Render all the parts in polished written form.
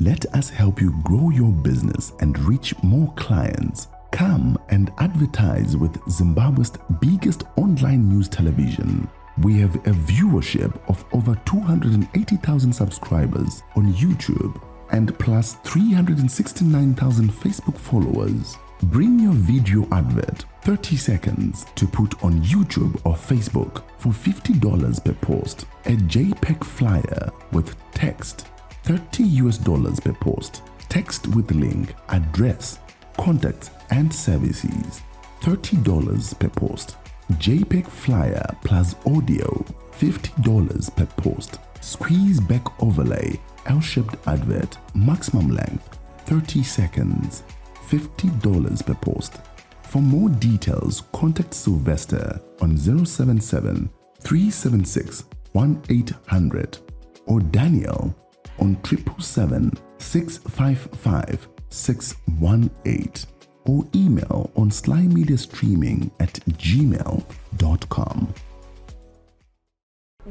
Let us help you grow your business and reach more clients. Come and advertise with Zimbabwe's biggest online news television. We have a viewership of over 280,000 subscribers on YouTube and plus 369,000 Facebook followers. Bring your video advert, 30 seconds, to put on YouTube or Facebook for $50 per post. A JPEG flyer with text, $30 per post. Text with link, address, contacts and services, $30 per post. JPEG flyer plus audio, $50 per post. Squeeze back overlay, L-shaped advert, maximum length, 30 seconds, $50 per post. For more details, contact Silvester on 077 376 1800 or Daniel on 777 655 618 or email on slymediastreaming@gmail.com.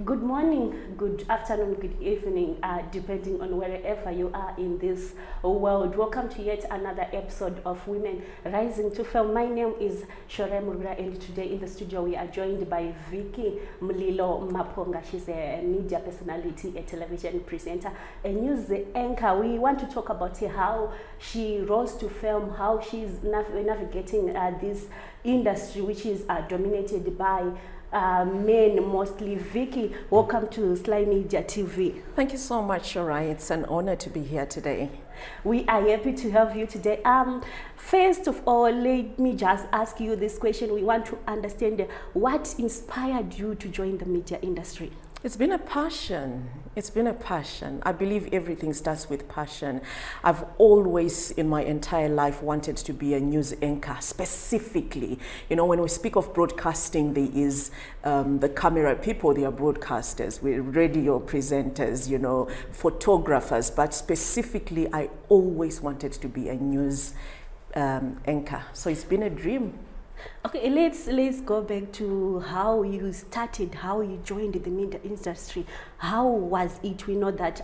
Good morning, good afternoon, good evening, depending on wherever you are in this world. Welcome to yet another episode of Women Rising to Fame. My name is Shorem, and today in the studio we are joined by Vickie Mlilo Maponga. She's a media personality, a television presenter, a news anchor. We want to talk about how she rose to fame, how she's navigating this industry which is dominated by men mostly. Vickie, welcome to Sly Media TV. Thank you so much, Shorai. It's an honor to be here today. We are happy to have you today. First of all, let me just ask you this question. We want to understand what inspired you to join the media industry. It's been a passion. It's been a passion. I believe everything starts with passion. I've always in my entire life wanted to be a news anchor, specifically. You know, when we speak of broadcasting, there is the camera people, they are broadcasters, we're radio presenters, you know, photographers, but specifically I always wanted to be a news anchor. So it's been a dream. Okay, let's go back to how you started, how you joined the media industry. How was it? We know that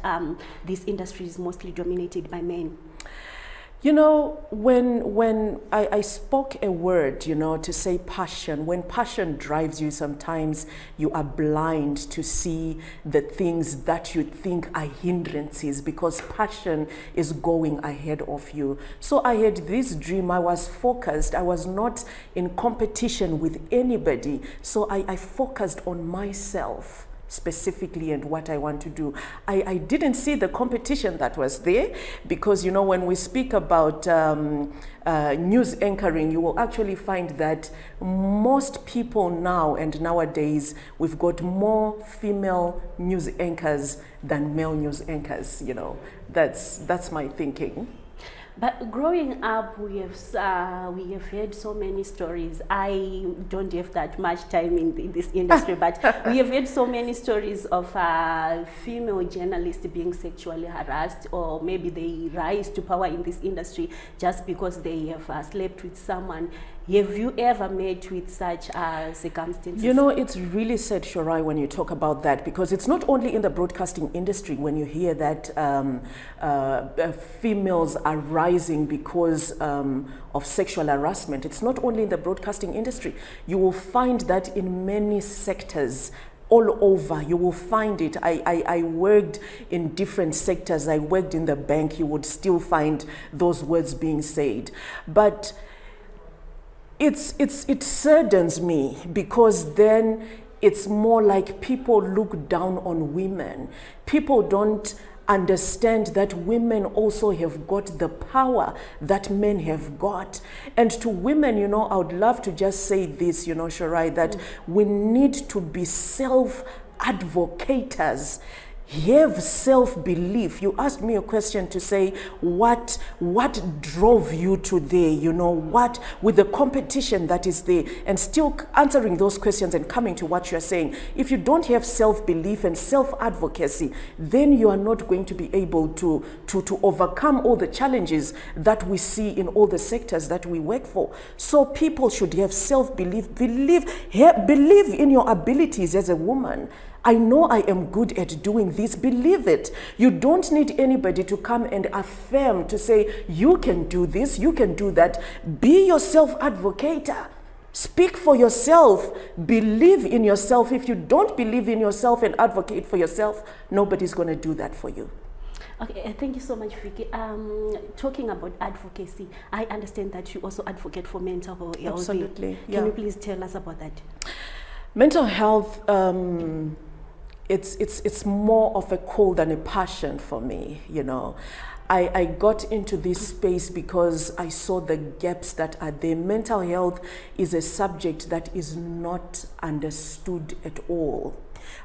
this industry is mostly dominated by men. You know, when I spoke a word, you know, to say passion, when passion drives you, sometimes you are blind to see the things that you think are hindrances because passion is going ahead of you. So I had this dream, I was focused, I was not in competition with anybody. So I focused on myself specifically and what I want to do. I didn't see the competition that was there because, you know, when we speak about news anchoring, you will actually find that most people now and nowadays, we've got more female news anchors than male news anchors, you know. That's my thinking. But growing up, we have heard so many stories. I don't have that much time in this industry, but we have heard so many stories of female journalists being sexually harassed, or maybe they rise to power in this industry just because they have slept with someone. Have you ever met with such circumstances? You know, it's really sad, Shorai, when you talk about that, because it's not only in the broadcasting industry when you hear that females are rising because of sexual harassment. It's not only in the broadcasting industry. You will find that in many sectors all over, you will find it. I worked in different sectors. I worked in the bank. You would still find those words being said. But it saddens me because then it's more like people look down on women. People don't understand that women also have got the power that men have got. And to women, you know, I would love to just say this, you know, Shorai, that we need to be self-advocators. Have self-belief. You asked me a question to say what drove you to there, you know, what with the competition that is there, and still answering those questions and coming to what you're saying. If you don't have self-belief and self-advocacy, then you are not going to be able to overcome all the challenges that we see in all the sectors that we work for. So people should have self-belief, believe in your abilities as a woman. I know I am good at doing this. Believe it. You don't need anybody to come and affirm, to say, you can do this, you can do that. Be yourself advocator. Speak for yourself. Believe in yourself. If you don't believe in yourself and advocate for yourself, nobody's going to do that for you. Okay, thank you so much, Vickie. Talking about advocacy, I understand that you also advocate for mental health. Absolutely. Can you please tell us about that? Mental health, it's more of a call than a passion for me, you know. I got into this space because I saw the gaps that are there. Mental health is a subject that is not understood at all.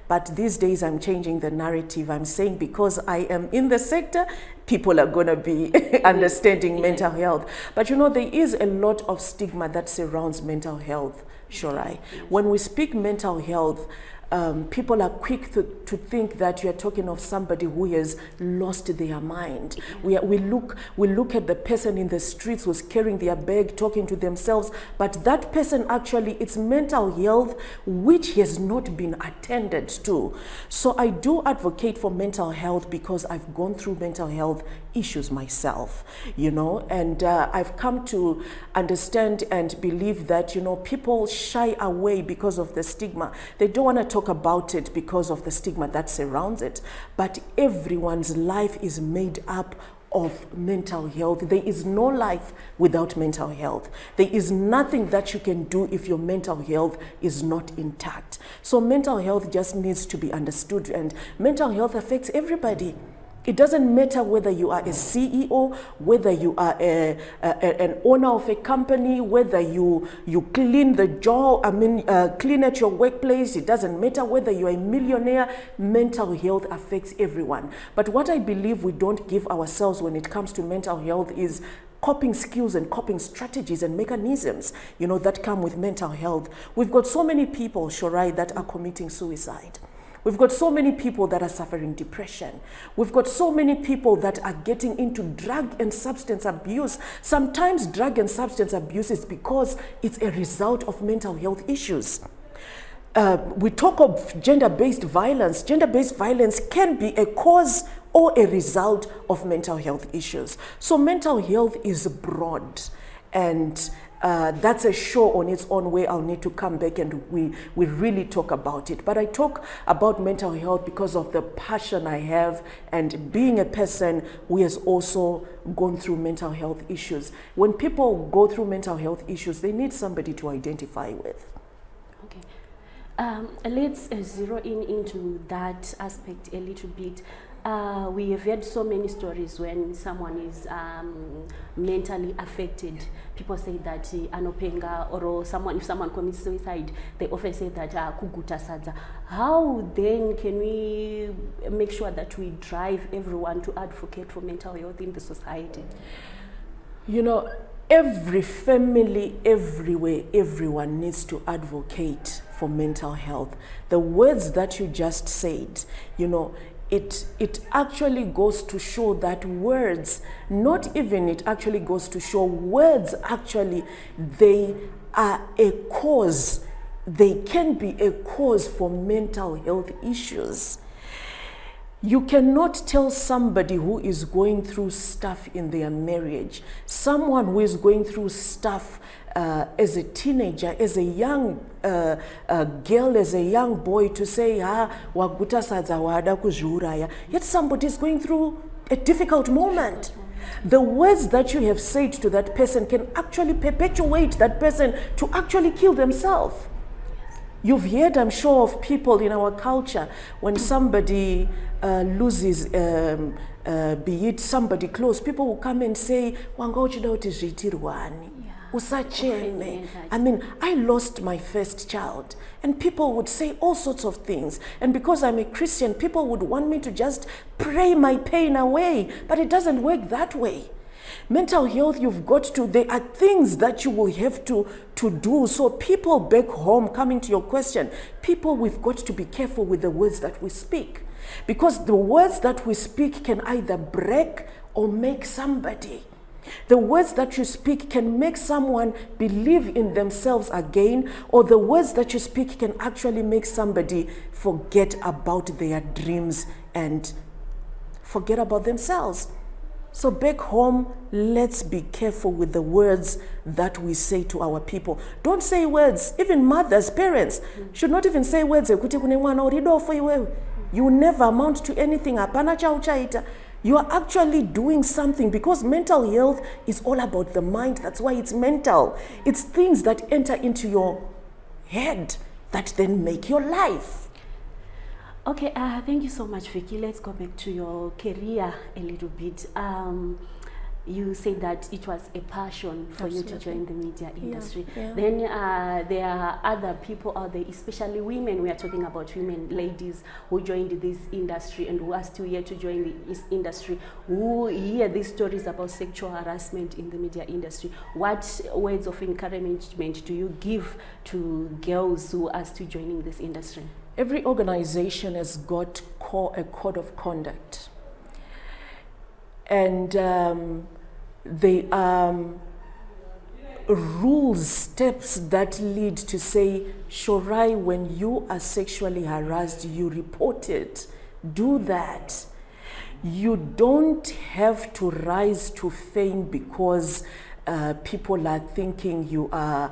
But these days I'm changing the narrative. I'm saying because I am in the sector, people are going to be understanding mental health. But you know, there is a lot of stigma that surrounds mental health, Shorai. When we speak mental health, people are quick to think that you're talking of somebody who has lost their mind. We look at the person in the streets who's carrying their bag, talking to themselves, but that person actually, it's mental health which has not been attended to. So I do advocate for mental health because I've gone through mental health issues myself, you know, and I've come to understand and believe that, you know, people shy away because of the stigma. They don't want to talk about it because of the stigma that surrounds it, but everyone's life is made up of mental health. There is no life without mental health. There is nothing that you can do if your mental health is not intact. So mental health just needs to be understood, and mental health affects everybody. It doesn't matter whether you are a CEO, whether you are an owner of a company, whether you clean the job, clean at your workplace. It doesn't matter whether you are a millionaire. Mental health affects everyone. But what I believe we don't give ourselves when it comes to mental health is coping skills and coping strategies and mechanisms, you know, that come with mental health. We've got so many people, Shorai, that are committing suicide. We've got so many people that are suffering depression. We've got so many people that are getting into drug and substance abuse. Sometimes drug and substance abuse is because it's a result of mental health issues. We talk of gender-based violence. Gender-based violence can be a cause or a result of mental health issues. So mental health is broad, and that's a show on its own where I'll need to come back and we really talk about it. But I talk about mental health because of the passion I have and being a person who has also gone through mental health issues. When people go through mental health issues, they need somebody to identify with. Okay. Let's zero into that aspect a little bit. We have heard so many stories when someone is mentally affected. People say that anopenga, or someone, if someone commits suicide, they often say that kuguta sadza. How then can we make sure that we drive everyone to advocate for mental health in the society? You know, every family, everywhere, everyone needs to advocate for mental health. The words that you just said, you know, it actually goes to show that words, not even it actually goes to show words actually, they are a cause. They can be a cause for mental health issues. You cannot tell somebody who is going through stuff in their marriage, someone who is going through stuff as a teenager, as a young girl, as a young boy, to say, waguta sadza wada kuzviuraya. Yet somebody is going through a difficult moment. The words that you have said to that person can actually perpetuate that person to actually kill themselves. You've heard, I'm sure, of people in our culture when somebody loses, be it somebody close, people will come and say, Usacheme. I mean, I lost my first child. And people would say all sorts of things. And because I'm a Christian, people would want me to just pray my pain away. But it doesn't work that way. Mental health, you've got to, there are things that you will have to do. So people back home, coming to your question, people, we've got to be careful with the words that we speak. Because the words that we speak can either break or make somebody. The words that you speak can make someone believe in themselves again, or the words that you speak can actually make somebody forget about their dreams and forget about themselves. So back home, let's be careful with the words that we say to our people. Don't say words, even mothers, parents, should not even say words. You will never amount to anything. You are actually doing something, because mental health is all about the mind. That's why it's mental. It's things that enter into your head that then make your life. Okay, thank you so much, Vickie. Let's go back to your career a little bit. You said that it was a passion for you to join the media industry. Yeah. Then there are other people out there, especially women. We are talking about women, ladies who joined this industry and who are still here to join this industry, who hear these stories about sexual harassment in the media industry. What words of encouragement do you give to girls who are still joining this industry? Every organization has got a code of conduct. And they are rules, steps that lead to say, Shorai, when you are sexually harassed, you report it. Do that. You don't have to rise to fame because people are thinking you are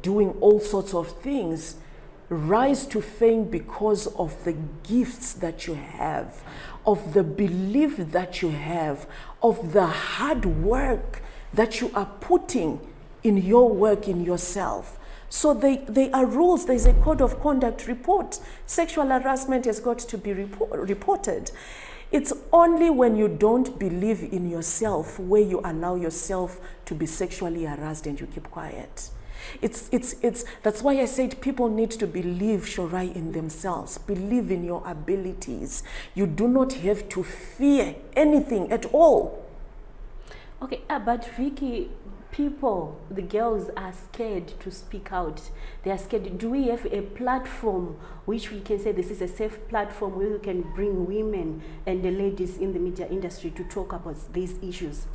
doing all sorts of things. Rise to fame because of the gifts that you have, of the belief that you have, of the hard work that you are putting in your work, in yourself. So they are rules. There's a code of conduct. Report. Sexual harassment has got to be reported. It's only when you don't believe in yourself where you allow yourself to be sexually harassed and you keep quiet. That's why I said people need to believe, Shorai, in themselves. Believe in your abilities. You do not have to fear anything at all. Okay, but Vickie, people, the girls are scared to speak out. They are scared. Do we have a platform which we can say this is a safe platform where we can bring women and the ladies in the media industry to talk about these issues?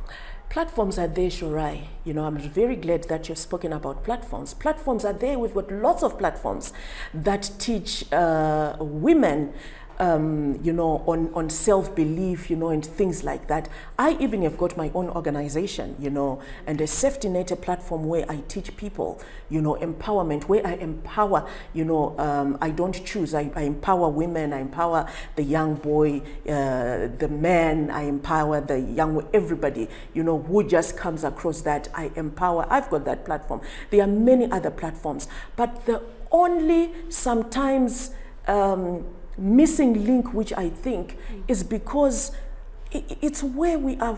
Platforms are there, Shorai. You know, I'm very glad that you've spoken about platforms. Platforms are there. We've got lots of platforms that teach women, you know, on self-belief, you know, and things like that. I even have got my own organization, you know, and a safety net, a platform where I teach people, you know, empowerment, where I empower, you know, I don't choose. I empower women, I empower the young boy, the man, I empower the young, everybody, you know, who just comes across that, I empower. I've got that platform. There are many other platforms, but the only sometimes missing link, which I think is because it's where we are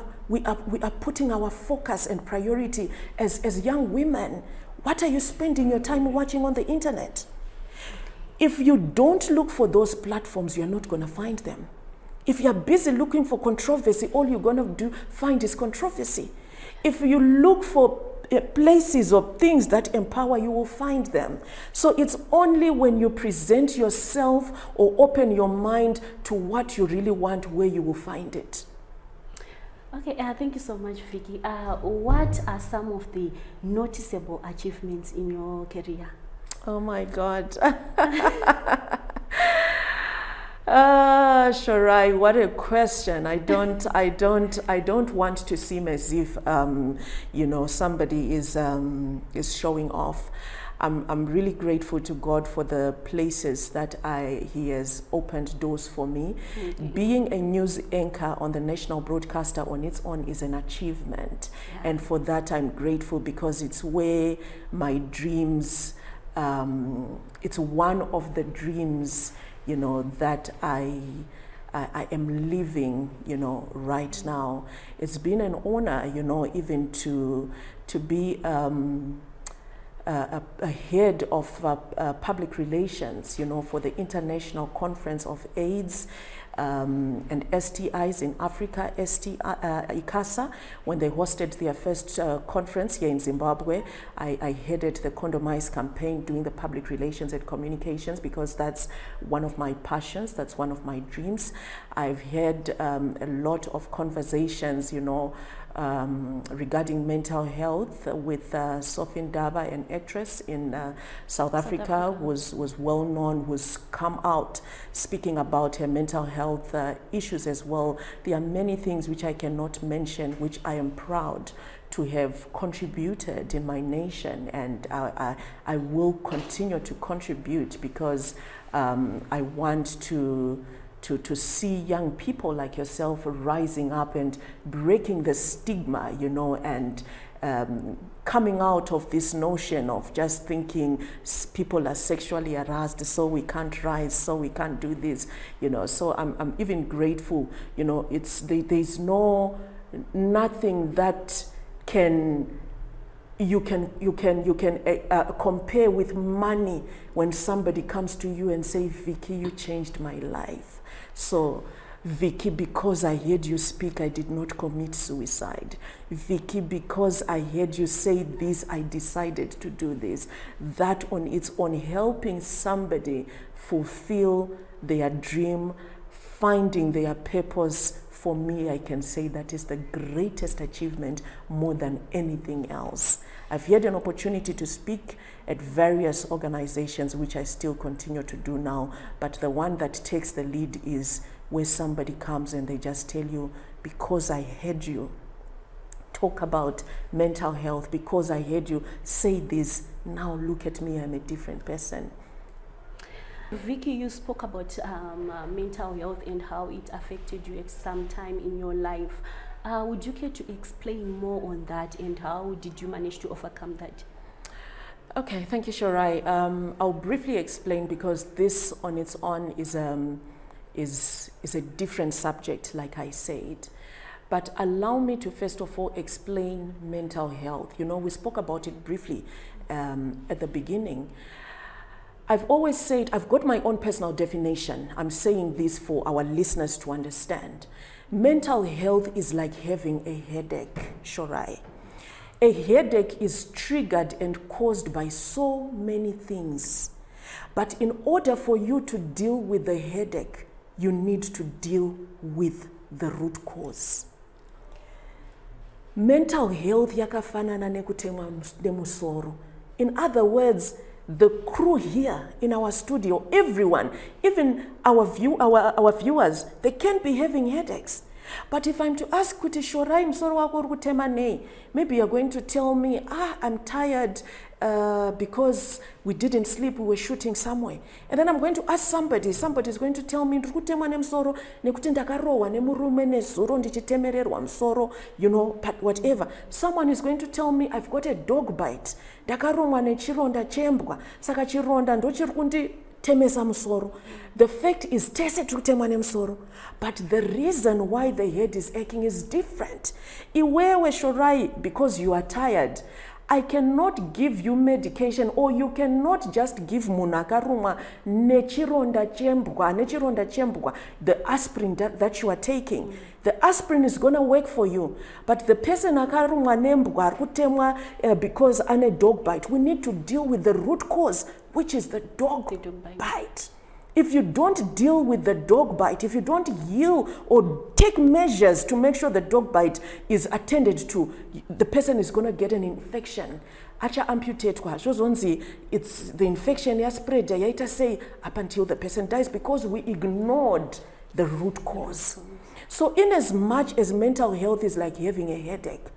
putting our focus and priority as young women. What are you spending your time watching on the internet? If you don't look for those platforms, you're not going to find them. If you're busy looking for controversy, all you're going to find is controversy. If you look for places or things that empower, you will find them. So it's only when you present yourself or open your mind to what you really want where you will find it. Okay, thank you so much, Vickie. What are some of the noticeable achievements in your career? Oh my God. Shorai, what a question. I don't want to seem as if you know, somebody is showing off. I'm really grateful to God for the places that He has opened doors for me. Being a news anchor on the national broadcaster on its own is an achievement. Yeah. And for that I'm grateful, because it's where my dreams, it's one of the dreams, you know, that I am living, you know, right now. It's been an honor, you know, even to be a head of public relations, you know, for the International Conference of AIDS. and STIs in Africa, ICASA, when they hosted their first conference here in Zimbabwe. I headed the Condomize campaign, doing the public relations and communications, because that's one of my passions, that's one of my dreams. I've had a lot of conversations, regarding mental health with Sophie Ndaba, an actress in South Africa, was well known, who's come out speaking about her mental health issues as well. There are many things which I cannot mention, which I am proud to have contributed in my nation, and I will continue to contribute, because I want to see young people like yourself rising up and breaking the stigma, and coming out of this notion of just thinking people are sexually harassed, so we can't rise, so we can't do this, So I'm even grateful, there's nothing that you can compare with money when somebody comes to you and say, Vickie, you changed my life. So, Vickie, because I heard you speak, I did not commit suicide. Vickie, because I heard you say this, I decided to do this. That on its own, helping somebody fulfill their dream, finding their purpose, for me, I can say that is the greatest achievement more than anything else. I've had an opportunity to speak at various organizations, which I still continue to do now, but the one that takes the lead is where somebody comes and they just tell you, because I heard you talk about mental health, because I heard you say this, now look at me, I'm a different person. Vickie, you spoke about mental health and how it affected you at some time in your life. Would you care to explain more on that, and how did you manage to overcome that? Okay, thank you, Shorai. I'll briefly explain, because this on its own is a different subject, like I said. But allow me to first of all explain mental health. We spoke about it briefly at the beginning. I've always said, I've got my own personal definition. I'm saying this for our listeners to understand. Mental health is like having a headache, Shorai. A headache is triggered and caused by so many things. But in order for you to deal with the headache, you need to deal with the root cause. Mental health yakafanana nekutemwa nemusoro. In other words, the crew here in our studio, everyone, even our viewers, they can be having headaches. But if I'm to ask kuti Shorai msoro wako uri kutema nei, maybe you're going to tell me, I'm tired because we didn't sleep, we were shooting somewhere. And then I'm going to ask somebody's going to tell me, ndiri kutemwa nemsoro nekuti ndakarohwa nemurume nezuro ndichitemererwa msoro, but whatever. Someone is going to tell me, I've got a dog bite, ndakarumwa nechironda chembwa, saka chironda ndochiri kunditemesa musoro. The fact is, tese tukutemwa nemsoro, but the reason why the head is aching is different. Iwewe Shorai, because you are tired, I cannot give you medication, or you cannot just give munakaruma nechironda chembwa, the aspirin that you are taking. The aspirin is going to work for you, but the person akarumwa nembwa kutemwa because an a dog bite, we need to deal with the root cause, which is the dog bite. If you don't deal with the dog bite, if you don't heal or take measures to make sure the dog bite is attended to, the person is going to get an infection. Acha amputate kwa. It's the infection ya spread yaita say up until the person dies, because we ignored the root cause. So in as much as mental health is like having a headache,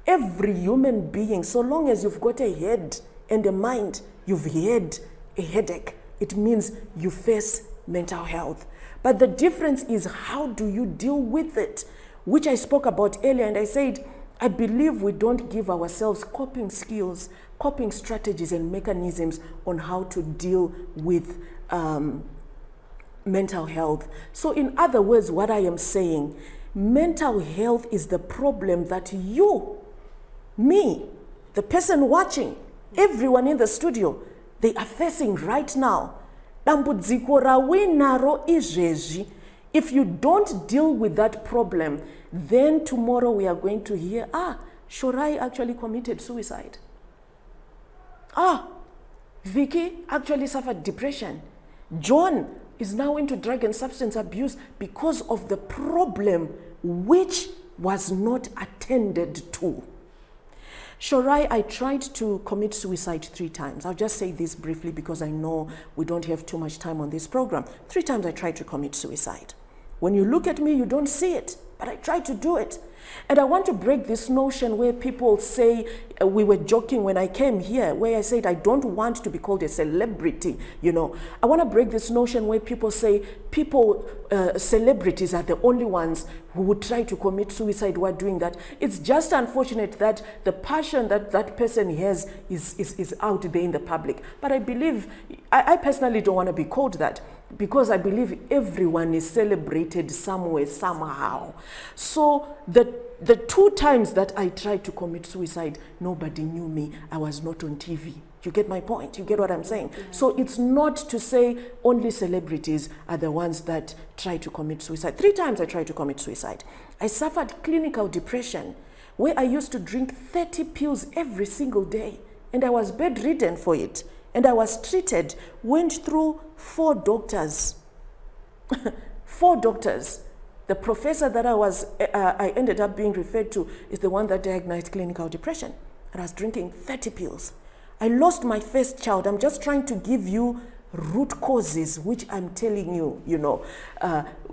every human being, so long as you've got a head and a mind, you've had a headache. It means you face mental health. But the difference is, how do you deal with it? Which I spoke about earlier, and I said, I believe we don't give ourselves coping skills, coping strategies and mechanisms on how to deal with mental health. So in other words, what I am saying, mental health is the problem that you, me, the person watching, everyone in the studio, they are facing right now. Dambudziko rawinaro izvezvi If you don't deal with that problem, then tomorrow we are going to hear, Shorai actually committed suicide. Vickie actually suffered depression. John is now into drug and substance abuse because of the problem which was not attended to. Shorai, I tried to commit suicide 3 times. I'll just say this briefly because I know we don't have too much time on this program. 3 times I tried to commit suicide. When you look at me, you don't see it, but I tried to do it. And I want to break this notion where people say, we were joking when I came here, where I said I don't want to be called a celebrity, you know. I want to break this notion where people say celebrities are the only ones who would try to commit suicide who are doing that. It's just unfortunate that the passion that that person has is out there in the public. But I believe, I personally don't want to be called that, because I believe everyone is celebrated somewhere, somehow. So the 2 times that I tried to commit suicide, nobody knew me. I was not on TV. You get my point? You get what I'm saying? Yeah. So it's not to say only celebrities are the ones that try to commit suicide. 3 times I tried to commit suicide. I suffered clinical depression, where I used to drink 30 pills every single day, and I was bedridden for it. And I was treated, went through 4 doctors. 4 doctors. The professor that I ended up being referred to is the one that diagnosed clinical depression. And I was drinking 30 pills. I lost my first child. I'm just trying to give you root causes, which I'm telling you, you know.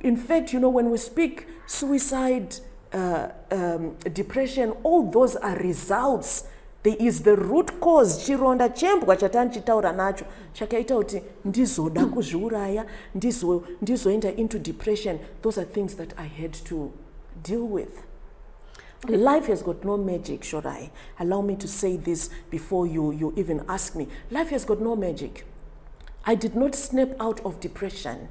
In fact, you know, when we speak suicide, depression, all those are results. There is the root cause. Chironda chembwa chatanchitaura nacho chakaita kuti ndizoda kuzviuraya, ndizoenda into depression. Those are things that I had to deal with. Life has got no magic, Shorai. Allow me to say this before you even ask me. Life has got no magic. I did not snap out of depression.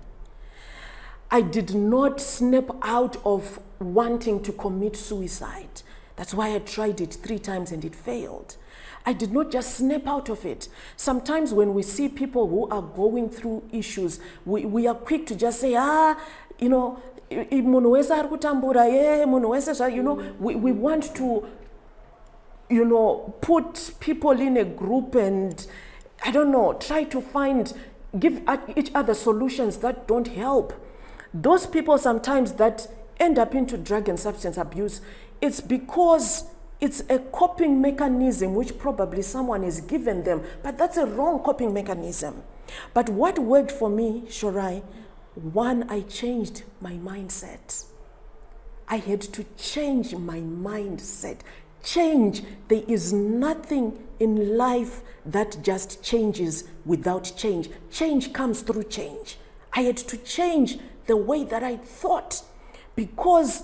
I did not snap out of wanting to commit suicide. That's why I tried it 3 times and it failed. I did not just snap out of it. Sometimes when we see people who are going through issues, we are quick to just say, you know, we want to, you know, put people in a group and, I don't know, try to give each other solutions that don't help. Those people sometimes that end up into drug and substance abuse, it's because it's a coping mechanism which probably someone has given them, but that's a wrong coping mechanism. But what worked for me, Shorai, 1, I changed my mindset. I had to change my mindset. Change. There is nothing in life that just changes without change. Change comes through change. I had to change the way that I thought, because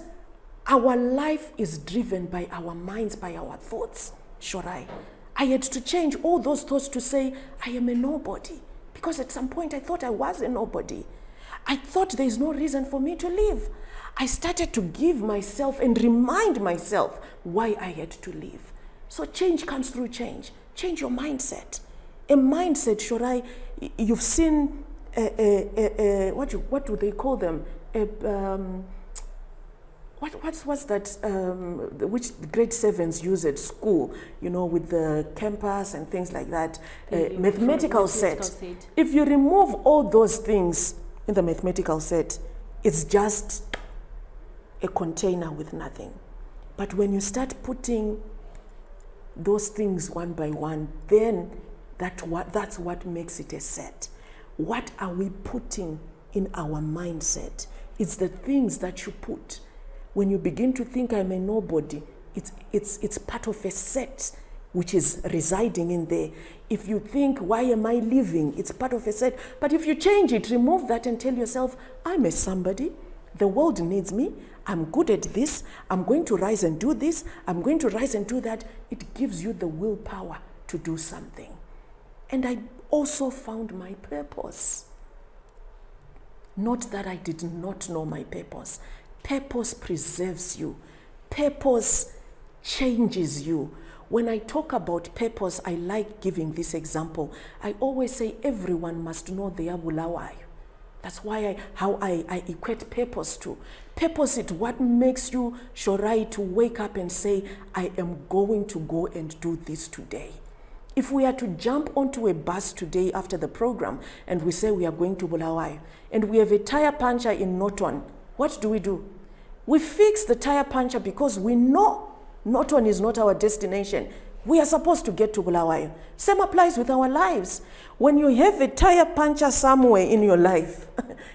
our life is driven by our minds, by our thoughts, Shorai. I had to change all those thoughts to say, I am a nobody. Because at some point I thought I was a nobody. I thought there is no reason for me to live. I started to give myself and remind myself why I had to live. So change comes through change. Change your mindset. A mindset, Shorai, you've seen, what do they call them? What's that, which grade 7s use at school, you know, with the campus and things like that, mathematical set. If you remove all those things in the mathematical set, it's just a container with nothing. But when you start putting those things one by one, then that's what makes it a set. What are we putting in our mindset? It's the things that you put. When you begin to think I'm a nobody, it's part of a set which is residing in there. If you think, why am I living? It's part of a set. But if you change it, remove that and tell yourself, I'm a somebody. The world needs me. I'm good at this. I'm going to rise and do this. I'm going to rise and do that. It gives you the willpower to do something. And I also found my purpose. Not that I did not know my purpose. Purpose preserves you. Purpose changes you. When I talk about purpose, I like giving this example. I always say everyone must know their bulawayo. That's why how I equate purpose to. Purpose is what makes you, Shorai, to wake up and say, I am going to go and do this today. If we are to jump onto a bus today after the program and we say we are going to Bulawayo and we have a tire puncture in Norton, what do? We fix the tire puncture because we know Norton is not our destination. We are supposed to get to Bulawayo. Same applies with our lives. When you have a tire puncture somewhere in your life,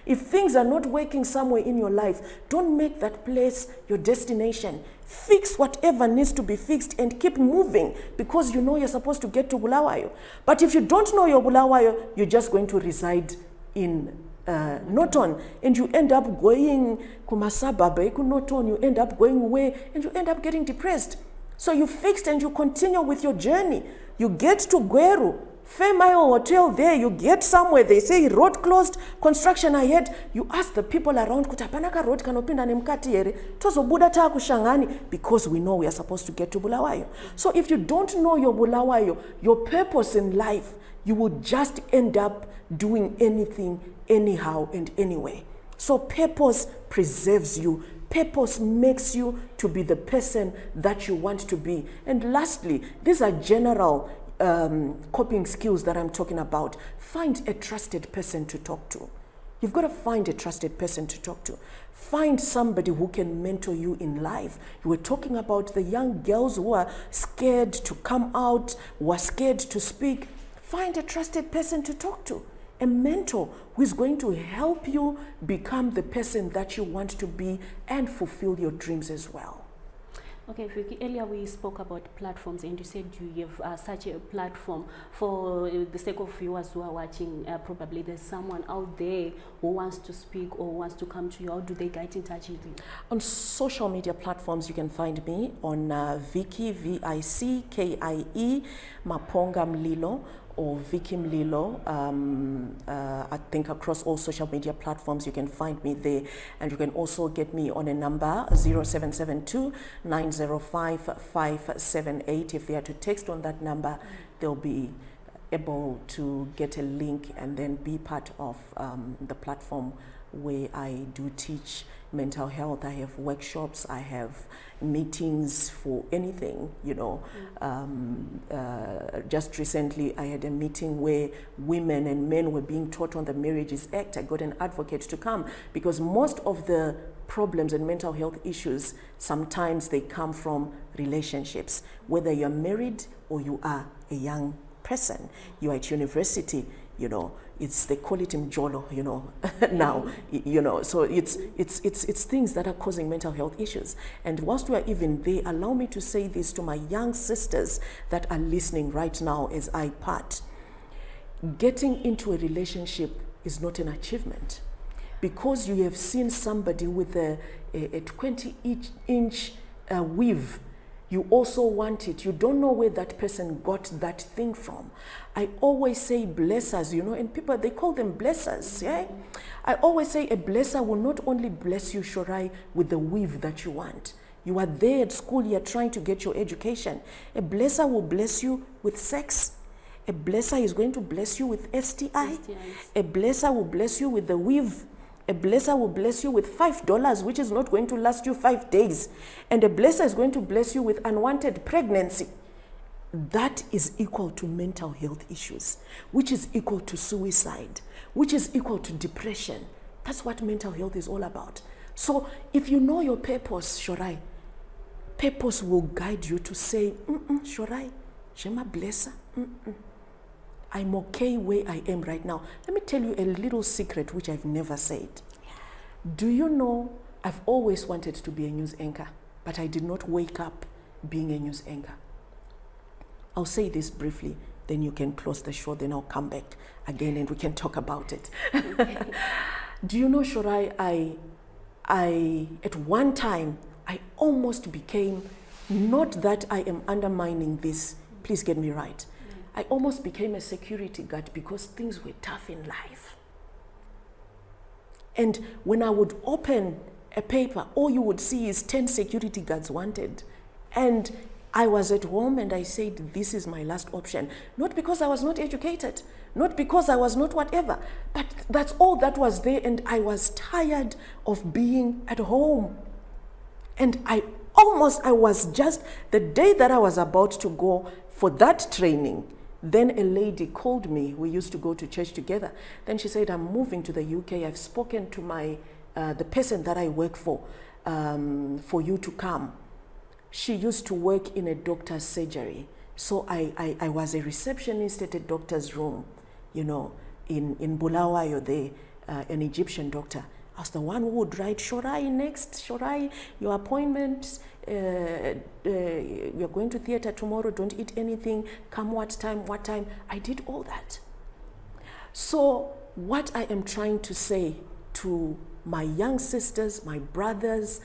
if things are not working somewhere in your life, don't make that place your destination. Fix whatever needs to be fixed and keep moving because you know you're supposed to get to Bulawayo. But if you don't know your Bulawayo, you're just going to reside in Norton, and you end up going Kumasaba, Norton, you end up going away, and you end up getting depressed. So you fixed and you continue with your journey. You get to Gweru, Femayo Hotel there, you get somewhere, they say road closed, construction ahead. You ask the people around, Kutapanaka road kanopinda nemkatiere, tozo buda ta kushangani, because we know we are supposed to get to Bulawayo. So if you don't know your Bulawayo, your purpose in life, you will just end up doing anything, anyhow and anyway. So purpose preserves you. Purpose makes you to be the person that you want to be. And lastly, these are general coping skills that I'm talking about. Find a trusted person to talk to. You've got to find a trusted person to talk to. Find somebody who can mentor you in life. You were talking about the young girls who are scared to come out, who are scared to speak. Find a trusted person to talk to. A mentor who is going to help you become the person that you want to be and fulfill your dreams as well. Okay, Vickie, earlier we spoke about platforms and you said you have such a platform. For the sake of viewers who are watching, probably there's someone out there who wants to speak or wants to come to you. How do they get in touch with you? On social media platforms, you can find me on Vickie, V-I-C-K-I-E, Maponga Mlilo, or Vickie Mlilo. I think across all social media platforms you can find me there, and you can also get me on a number 0772-905-578. If they are to text on that number, they'll be able to get a link and then be part of the platform where I do teach mental health. I have workshops, I have meetings for anything, you know. Just recently I had a meeting where women and men were being taught on the Marriages Act. I got an advocate to come because most of the problems and mental health issues, sometimes they come from relationships. Whether you're married or you are a young person, you're at university, you know, they call it mjolo, you know, now, you know, so it's things that are causing mental health issues. And whilst we are even there, allow me to say this to my young sisters that are listening right now as I part. Getting into a relationship is not an achievement. Because you have seen somebody with a 20-inch weave, you also want it. You don't know where that person got that thing from. I always say blessers, you know, and people, they call them blessers, yeah? I always say a blesser will not only bless you, Shorai, with the weave that you want. You are there at school, you are trying to get your education. A blesser will bless you with sex. A blesser is going to bless you with STI. A blesser will bless you with the weave. A blesser will bless you with $5, which is not going to last you 5 days. And a blesser is going to bless you with unwanted pregnancy. That is equal to mental health issues, which is equal to suicide, which is equal to depression. That's what mental health is all about. So if you know your purpose, Shorai, purpose will guide you to say, Shorai, Shema blesser, I'm okay where I am right now. Let me tell you a little secret which I've never said. Do you know, I've always wanted to be a news anchor, but I did not wake up being a news anchor. I'll say this briefly, then you can close the show, then I'll come back again and we can talk about it. Do you know, Shorai, I at one time, I almost became, not that I am undermining this, please get me right, I almost became a security guard because things were tough in life. And when I would open a paper, all you would see is 10 security guards wanted. And I was at home and I said, this is my last option. Not because I was not educated, not because I was not whatever, but that's all that was there, and I was tired of being at home. And I was just, the day that I was about to go for that training, then a lady called me. We used to go to church together. Then she said, I'm moving to the UK. I've spoken to the person that I work for you to come. She used to work in a doctor's surgery. So I was a receptionist at a doctor's room, you know, in Bulawayo there, an Egyptian doctor. I was the one who would write, Shorai next, Shorai, your appointment, you're going to theater tomorrow, don't eat anything, come what time. I did all that. So what I am trying to say to my young sisters, my brothers,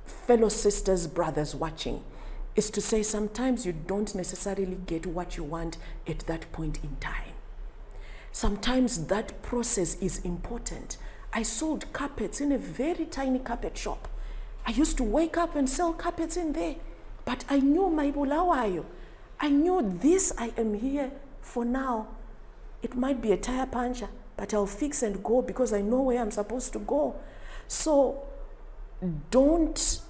fellow sisters, brothers watching, is to say sometimes you don't necessarily get what you want at that point in time. Sometimes that process is important. I sold carpets in a very tiny carpet shop. I used to wake up and sell carpets in there. But I knew my Bulawayo. I knew this, I am here for now. It might be a tire puncher, but I'll fix and go because I know where I'm supposed to go. So don't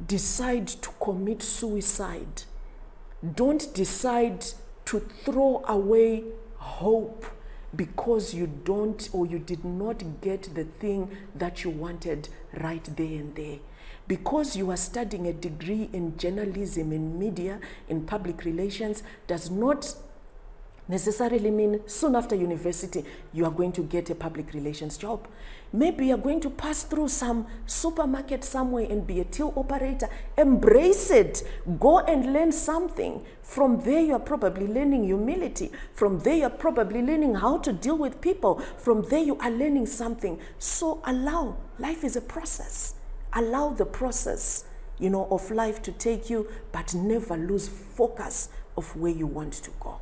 decide to commit suicide. Don't decide to throw away hope because you don't, or you did not get the thing that you wanted right there and there. Because you are studying a degree in journalism, in media, in public relations, does not necessarily mean soon after university you are going to get a public relations job. Maybe you're going to pass through some supermarket somewhere and be a till operator. Embrace it. Go and learn something. From there you're probably learning humility. From there you're probably learning how to deal with people. From there you are learning something. So allow, life is a process. Allow the process, you know, of life to take you, but never lose focus of where you want to go.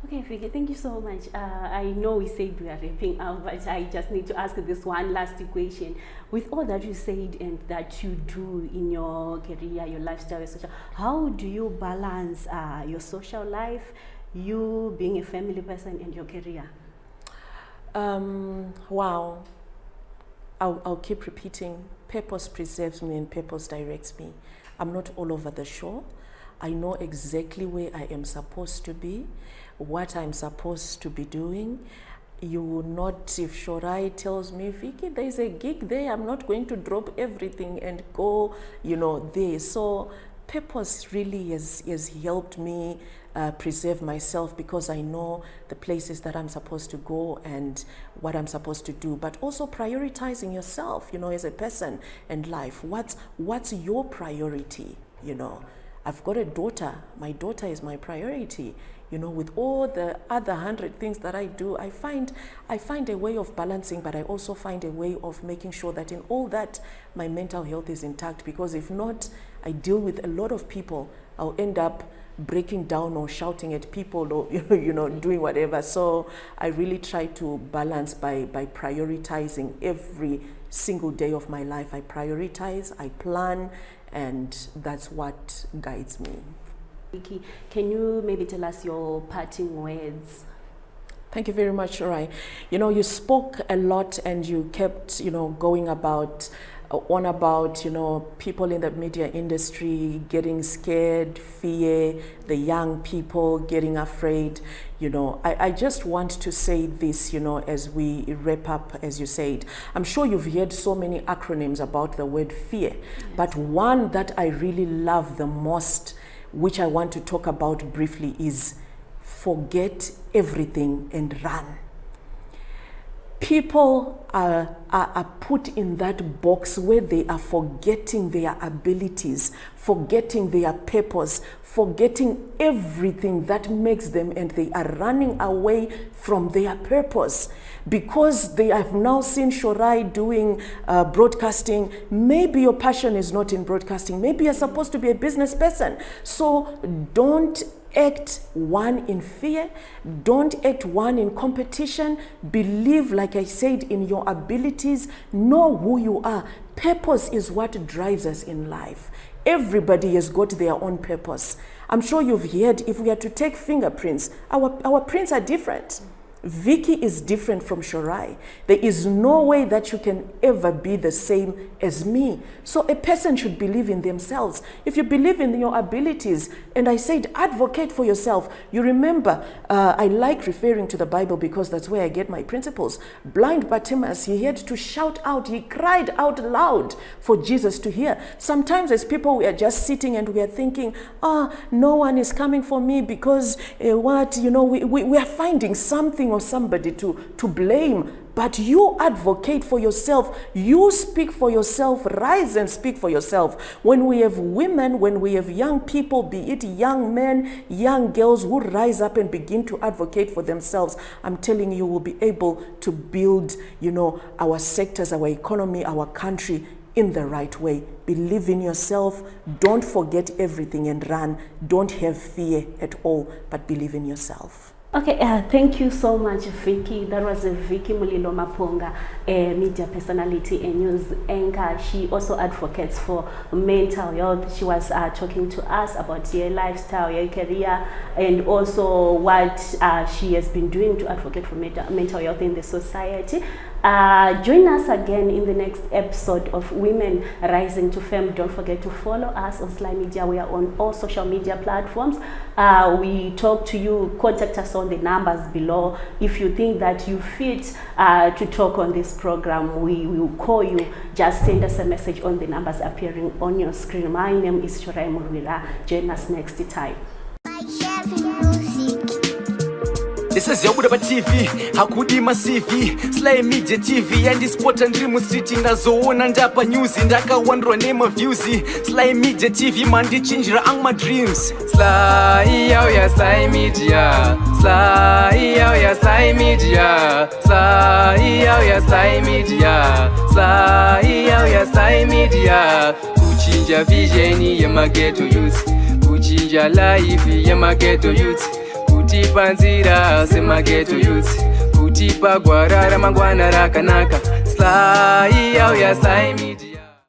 Okay, Vickie, thank you so much. I know we said we are wrapping up, but I just need to ask this one last question. With all that you said and that you do in your career, your lifestyle, social, how do you balance your social life, you being a family person, and your career? Wow. I'll keep repeating. Purpose preserves me and purpose directs me. I'm not all over the show. I know exactly where I am supposed to be, what I'm supposed to be doing. You will not, if Shorai tells me, Vickie, there's a gig there, I'm not going to drop everything and go, you know, there. So purpose really has helped me preserve myself, because I know the places that I'm supposed to go and what I'm supposed to do, but also prioritizing yourself, you know, as a person and life. What's your priority, you know? I've got a daughter. My daughter is my priority. You know, with all the other 100 things that I do, I find a way of balancing, but I also find a way of making sure that in all that, my mental health is intact, because if not, I deal with a lot of people. I'll end up breaking down or shouting at people, or you know, doing whatever. So I really try to balance by prioritizing every single day of my life. I prioritize, I plan, and that's what guides me. Vickie, can you maybe tell us your parting words? Thank you very much, Shorai. You know, you spoke a lot and you kept, you know, going about, you know, people in the media industry getting scared, fear, the young people getting afraid. You know, I just want to say this, you know, as we wrap up, as you said. I'm sure you've heard so many acronyms about the word fear, yes. But one that I really love the most, which I want to talk about briefly, is forget everything and run. People are put in that box where they are forgetting their abilities, forgetting their purpose, forgetting everything that makes them, and they are running away from their purpose because they have now seen Shorai doing broadcasting. Maybe your passion is not in broadcasting. Maybe you're supposed to be a business person. So don't act one in fear, don't act one in competition. Believe, like I said, in your abilities. Know who you are. Purpose is what drives us in life. everybody has got their own purpose. I'm sure you've heard, if we are to take fingerprints, our prints are different. Vickie is different from Shorai. There is no way that you can ever be the same as me. So a person should believe in themselves. If you believe in your abilities, and I said advocate for yourself. You remember, I like referring to the Bible because that's where I get my principles. Blind Bartimaeus, he had to shout out, he cried out loud for Jesus to hear. Sometimes as people, we are just sitting and we are thinking, no one is coming for me because we are finding something or somebody to blame. But you advocate for yourself. You speak for yourself. Rise and speak for yourself. When we have women, when we have young people, be it young men, young girls who rise up and begin to advocate for themselves, I'm telling you, we'll be able to build, our sectors, our economy, our country in the right way. Believe in yourself. Don't forget everything and run. Don't have fear at all, but believe in yourself. Okay, thank you so much, Vickie. That was Vickie Mlilo Maponga, a media personality and news anchor. She also advocates for mental health. She was talking to us about her lifestyle, her career, and also what she has been doing to advocate for mental health in the society. Join us again in the next episode of Women Rising to Fame. Don't forget to follow us on Sly Media. We are on all social media platforms. We talk to you. Contact us on the numbers below. If you think that you fit to talk on this program, we will call you. Just send us a message on the numbers appearing on your screen. My name is Shorai. Join us next time. This is Geographically TV, hakudima CV, Sly Media TV, and this sport and dream street in the zone and up news in Daka wonder name of views. Sly Media TV, man, they change my dreams. Sly, yeah, Sly Media, Sly, yeah, Sly Media, Sly, yeah, Sly Media, Sly, yeah, Sly Media. Kuchinja vision ya mageto youth, kuchinja life ya mageto youth. Kutipa nzira semageto youth, kutipa gwarara mangwana rakanaka. Sly, ya Sly.